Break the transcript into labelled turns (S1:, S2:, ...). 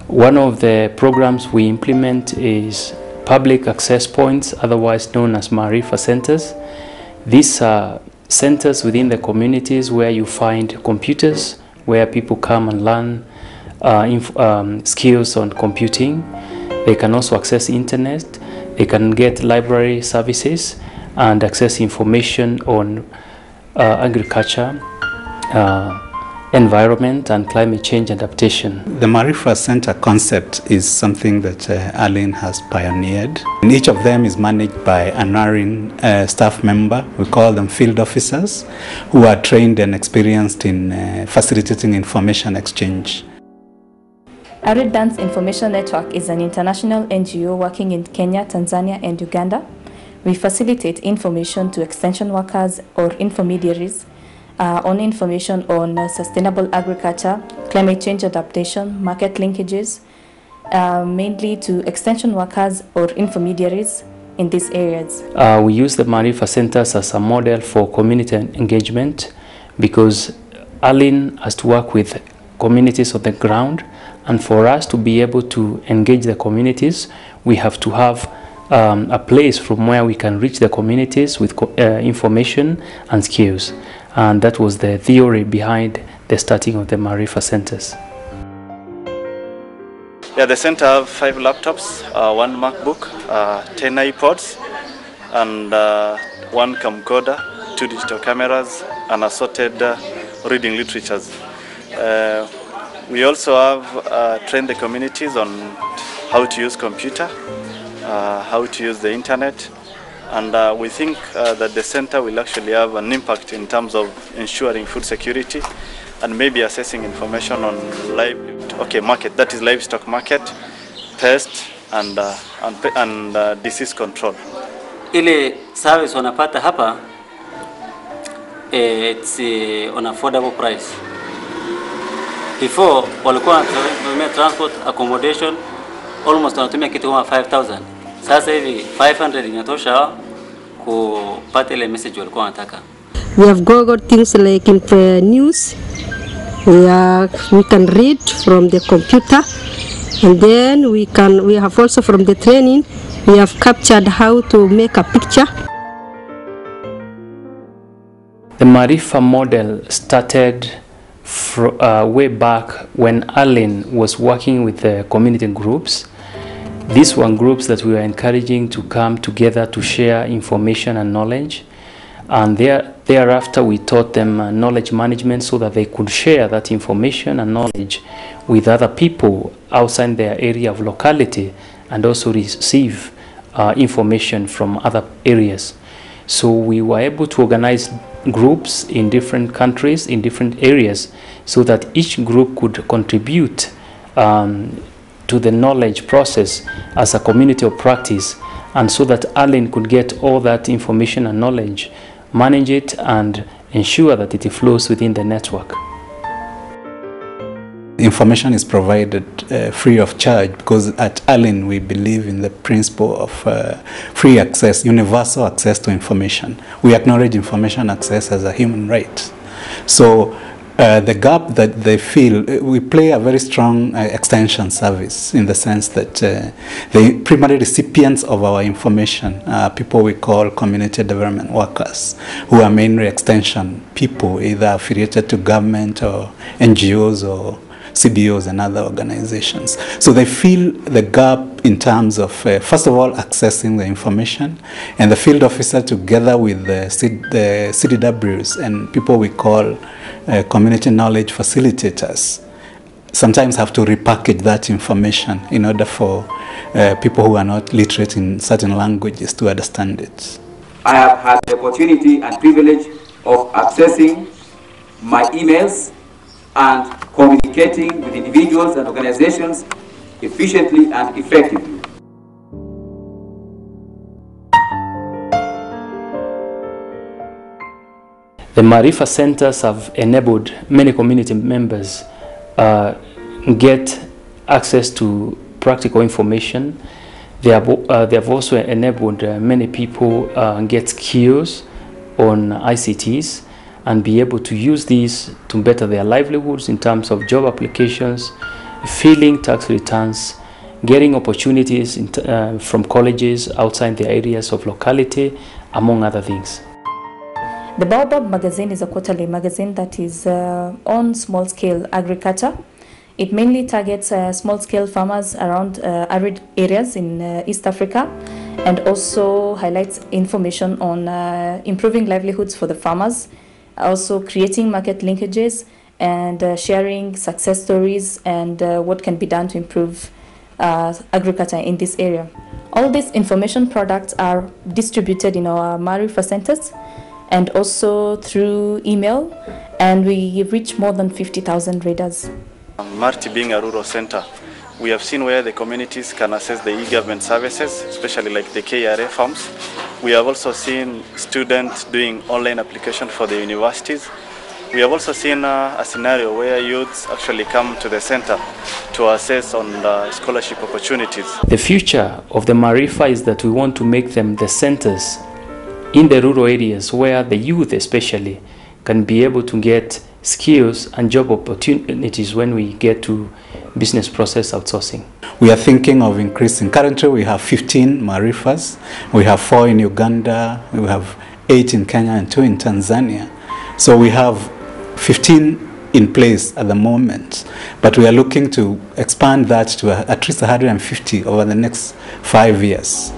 S1: One of the programs we implement is public access points, otherwise known as marifa centers. These are centers within the communities where you find computers, where people come and learn skills on computing. They can also access internet, they can get library services and access information on agriculture, environment and climate change adaptation.
S2: The Marifa Center concept is something that ALIN has pioneered. And each of them is managed by an ALIN staff member. We call them field officers, who are trained and experienced in facilitating information exchange.
S3: ALIN Dance Information Network is an international NGO working in Kenya, Tanzania and Uganda. We facilitate information to extension workers or intermediaries on information on sustainable agriculture, climate change adaptation, market linkages, mainly to extension workers or intermediaries in these areas.
S1: We use the Marifa centers as a model for community engagement because ALIN has to work with communities on the ground, and for us to be able to engage the communities, we have to have a place from where we can reach the communities with information and skills. And that was the theory behind the starting of the Marifa centers.
S4: Yeah, the center have 5 laptops, 1 MacBook, 10 iPods, and 1 camcorder, 2 digital cameras, and assorted reading literatures. We also have trained the communities on how to use computer, how to use the internet, and we think that the center will actually have an impact in terms of ensuring food security and maybe assessing information on market, that is livestock market, pest and disease control.
S5: Ile service wanapata hapa, it's on affordable price. Before walikuwa wanatumia transport accommodation almost wanatumia kitu kama 5,000. Sasa hivi 500 inatosha kupata ile message walikuwa wanataka.
S6: We have googled things like in the news. We can read from the computer, and then we have also from the training we have captured how to make a picture.
S1: The Marifa model started way back when ALIN was working with the community groups. These were groups that we were encouraging to come together to share information and knowledge, and thereafter we taught them knowledge management so that they could share that information and knowledge with other people outside their area of locality and also receive information from other areas. So we were able to organize groups in different countries, in different areas, so that each group could contribute to the knowledge process as a community of practice, and so that ALIN could get all that information and knowledge, manage it and ensure that it flows within the network.
S2: Information is provided free of charge because at ALIN we believe in the principle of free access, universal access to information. We acknowledge information access as a human right. So the gap that they feel, we play a very strong extension service in the sense that the primary recipients of our information are people we call community development workers, who are mainly extension people, either affiliated to government or NGOs or CBOs and other organizations. So they feel the gap in terms of, first of all, accessing the information, and the field officer together with the CDWs and people we call community knowledge facilitators sometimes have to repackage that information in order for people who are not literate in certain languages to understand it.
S7: I have had the opportunity and privilege of accessing my emails and communicating with individuals and organizations efficiently and effectively.
S1: The Marifa centers have enabled many community members get access to practical information. They have also enabled many people get skills on ICTs and be able to use these to better their livelihoods in terms of job applications, filing tax returns, getting opportunities from colleges outside the areas of locality, among other things.
S3: The Baobab magazine is a quarterly magazine that is on small-scale agriculture. It mainly targets small-scale farmers around arid areas in East Africa, and also highlights information on improving livelihoods for the farmers, also creating market linkages, and sharing success stories and what can be done to improve agriculture in this area. All these information products are distributed in our marifa centers and also through email, and we reach more than 50,000 readers.
S4: Marti being a rural center, we have seen where the communities can access the e-government services, especially like the KRA forms. We have also seen students doing online application for the universities. We have also seen a scenario where youths actually come to the center to assess on scholarship opportunities.
S1: The future of the marifa is that we want to make them the centers in the rural areas where the youth especially can be able to get skills and job opportunities when we get to business process outsourcing.
S2: We are thinking of increasing. Currently we have 15 marifas. We have 4 in Uganda, we have 8 in Kenya and 2 in Tanzania. So we have 15 in place at the moment, but we are looking to expand that to at least 150 over the next 5 years.